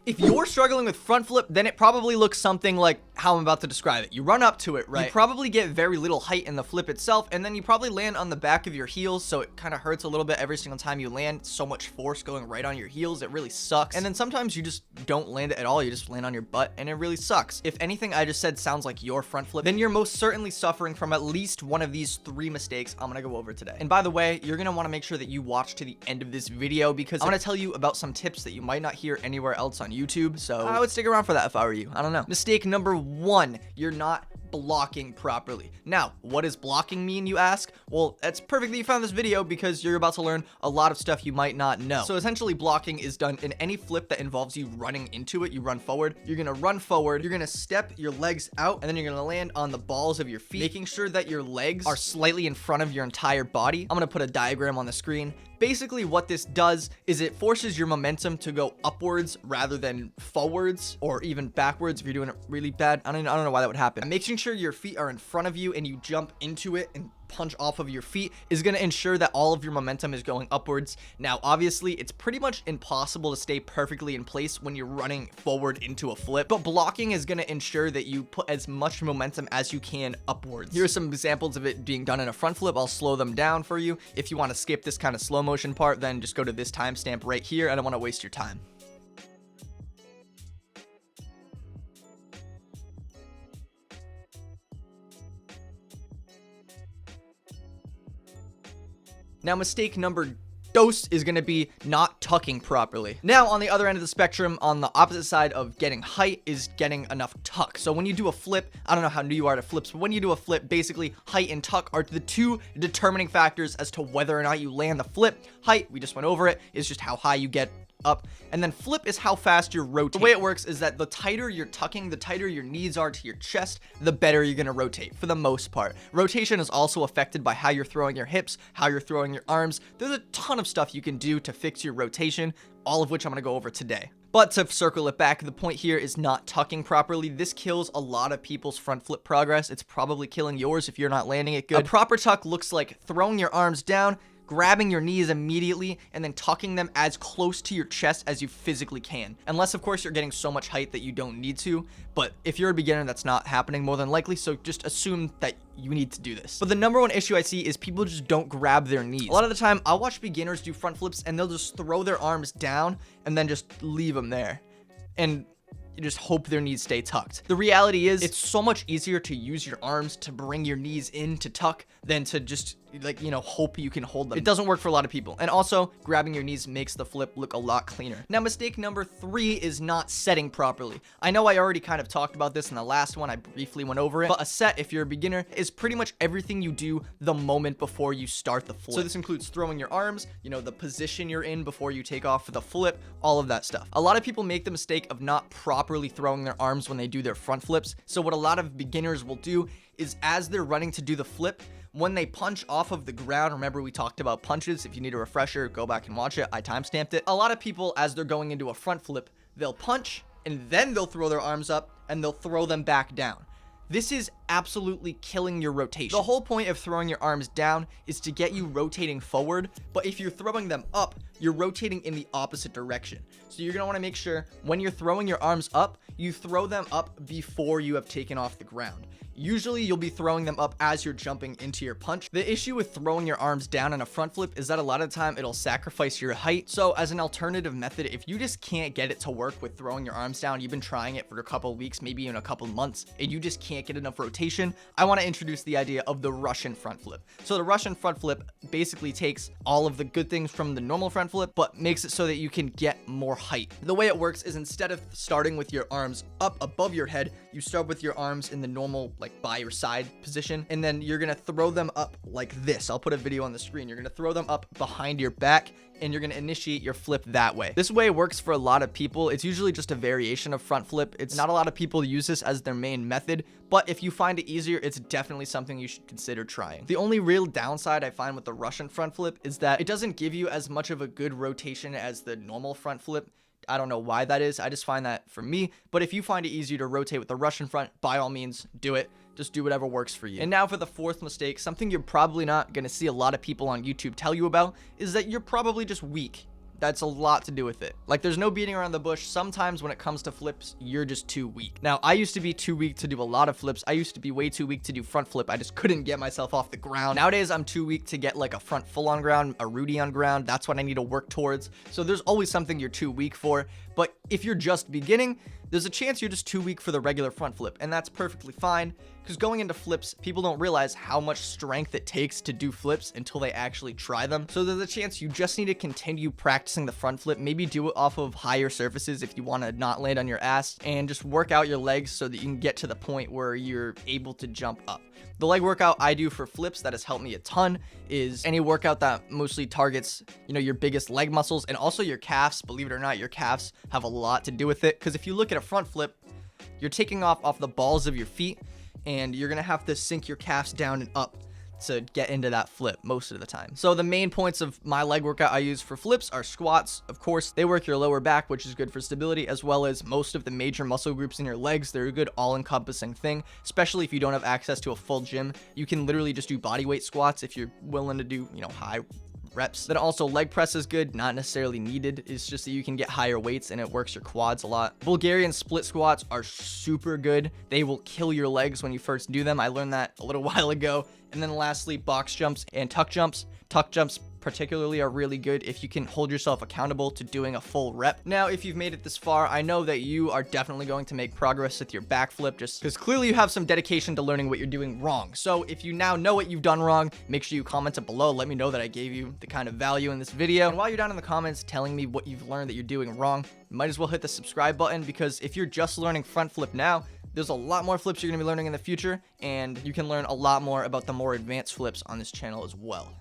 If you're struggling with front flip, then it probably looks something like how I'm about to describe it. You run up to it, right? You probably get very little height in the flip itself, and then you probably land on the back of your heels, so it kind of hurts a little bit every single time you land. So much force going right on your heels, it really sucks. And then sometimes you just don't land it at all, you just land on your butt, and it really sucks. If anything I just said sounds like your front flip, then you're most certainly suffering from at least one of these 3 mistakes I'm gonna go over today. And by the way, you're gonna wanna make sure that you watch to the end of this video, because I'm gonna tell you about some tips that you might not hear anywhere else on YouTube, so I would stick around for that if I were you. I don't know. Mistake number 1, you're not blocking properly. Now, what does blocking mean, you ask? Well, that's perfect that you found this video, because you're about to learn a lot of stuff you might not know. So essentially, blocking is done in any flip that involves you running into it. You run forward, you're gonna run forward, you're gonna step your legs out, and then you're gonna land on the balls of your feet, making sure that your legs are slightly in front of your entire body. I'm gonna put a diagram on the screen. Basically, what this does is it forces your momentum to go upwards rather than forwards, or even backwards if you're doing it really bad. I don't know why that would happen. Making sure your feet are in front of you and you jump into it and punch off of your feet is going to ensure that all of your momentum is going upwards. Now, obviously, it's pretty much impossible to stay perfectly in place when you're running forward into a flip, but blocking is going to ensure that you put as much momentum as you can upwards. Here are some examples of it being done in a front flip. I'll slow them down for you. If you want to skip this kind of slow motion part, then just go to this timestamp right here. I don't want to waste your time. Now, mistake number dose is going to be not tucking properly. Now, on the other end of the spectrum, on the opposite side of getting height, is getting enough tuck. So when you do a flip, I don't know how new you are to flips, but when you do a flip, basically height and tuck are the 2 determining factors as to whether or not you land the flip. Height, we just went over it, is just how high you get up, and then flip is how fast you're rotating. The way it works is that the tighter you're tucking, the tighter your knees are to your chest, the better you're gonna rotate for the most part. Rotation is also affected by how you're throwing your hips, how you're throwing your arms. There's a ton of stuff you can do to fix your rotation, all of which I'm gonna go over today. But to circle it back, the point here is not tucking properly. This kills a lot of people's front flip progress. It's probably killing yours if you're not landing it good. A proper tuck looks like throwing your arms down, grabbing your knees immediately, and then tucking them as close to your chest as you physically can. Unless, of course, you're getting so much height that you don't need to. But if you're a beginner, that's not happening more than likely, so just assume that you need to do this. But the number 1 issue I see is people just don't grab their knees. A lot of the time, I'll watch beginners do front flips, and they'll just throw their arms down and then just leave them there. And you just hope their knees stay tucked. The reality is, it's so much easier to use your arms to bring your knees in to tuck than to just, like, you know, hope you can hold them. It doesn't work for a lot of people. And also, grabbing your knees makes the flip look a lot cleaner. Now, mistake number 3 is not setting properly. I know I already kind of talked about this in the last one. I briefly went over it. But a set, if you're a beginner, is pretty much everything you do the moment before you start the flip. So this includes throwing your arms, you know, the position you're in before you take off for the flip, all of that stuff. A lot of people make the mistake of not properly throwing their arms when they do their front flips. So what a lot of beginners will do is, as they're running to do the flip, when they punch off of the ground, remember we talked about punches. If you need a refresher, go back and watch it. I timestamped it. A lot of people, as they're going into a front flip, they'll punch and then they'll throw their arms up and they'll throw them back down. This is absolutely killing your rotation. The whole point of throwing your arms down is to get you rotating forward, but if you're throwing them up, you're rotating in the opposite direction. So you're gonna wanna make sure when you're throwing your arms up, you throw them up before you have taken off the ground. Usually you'll be throwing them up as you're jumping into your punch. The issue with throwing your arms down in a front flip is that a lot of the time it'll sacrifice your height. So as an alternative method, if you just can't get it to work with throwing your arms down, you've been trying it for a couple weeks, maybe even a couple months, and you just can't get enough rotation, I want to introduce the idea of the Russian front flip. So the Russian front flip basically takes all of the good things from the normal front flip, but makes it so that you can get more height. The way it works is, instead of starting with your arms up above your head, you start with your arms in the normal, like, by your side position, and then you're gonna throw them up like this. I'll put a video on the screen. You're gonna throw them up behind your back, and you're gonna initiate your flip that way. This way works for a lot of people. It's usually just a variation of front flip. It's not a lot of people use this as their main method, but if you find it easier, it's definitely something you should consider trying. The only real downside I find with the Russian front flip is that it doesn't give you as much of a good rotation as the normal front flip. I don't know why that is. I just find that for me. But if you find it easier to rotate with the Russian front, by all means, do it. Just do whatever works for you. And now for the 4th mistake, something you're probably not going to see a lot of people on YouTube tell you about, is that you're probably just weak. That's a lot to do with it. Like, there's no beating around the bush. Sometimes when it comes to flips, you're just too weak. Now, I used to be too weak to do a lot of flips. I used to be way too weak to do front flip. I just couldn't get myself off the ground. Nowadays, I'm too weak to get like a front full on ground, a Rudy on ground. That's what I need to work towards. So there's always something you're too weak for. But if you're just beginning, there's a chance you're just too weak for the regular front flip, and that's perfectly fine, because going into flips, people don't realize how much strength it takes to do flips until they actually try them. So there's a chance you just need to continue practicing the front flip, maybe do it off of higher surfaces if you want to not land on your ass, and just work out your legs so that you can get to the point where you're able to jump up. The leg workout I do for flips that has helped me a ton is any workout that mostly targets, your biggest leg muscles and also your calves. Believe it or not, your calves have a lot to do with it, because if you look at a front flip, you're taking off the balls of your feet, and you're gonna have to sink your calves down and up to get into that flip most of the time. So the main points of my leg workout I use for flips are squats. Of course, they work your lower back, which is good for stability, as well as most of the major muscle groups in your legs. They're a good all-encompassing thing, especially if you don't have access to a full gym. You can literally just do bodyweight squats if you're willing to do, high reps. Then also leg press is good, not necessarily needed. It's just that you can get higher weights and it works your quads a lot. Bulgarian split squats are super good. They will kill your legs when you first do them. I learned that a little while ago. And then lastly, box jumps and tuck jumps. Tuck jumps particularly are really good if you can hold yourself accountable to doing a full rep. Now, if you've made it this far, I know that you are definitely going to make progress with your backflip, just because clearly you have some dedication to learning what you're doing wrong. So if you now know what you've done wrong, make sure you comment it below. Let me know that I gave you the kind of value in this video. And while you're down in the comments telling me what you've learned that you're doing wrong, you might as well hit the subscribe button, because if you're just learning front flip now, there's a lot more flips you're going to be learning in the future, and you can learn a lot more about the more advanced flips on this channel as well.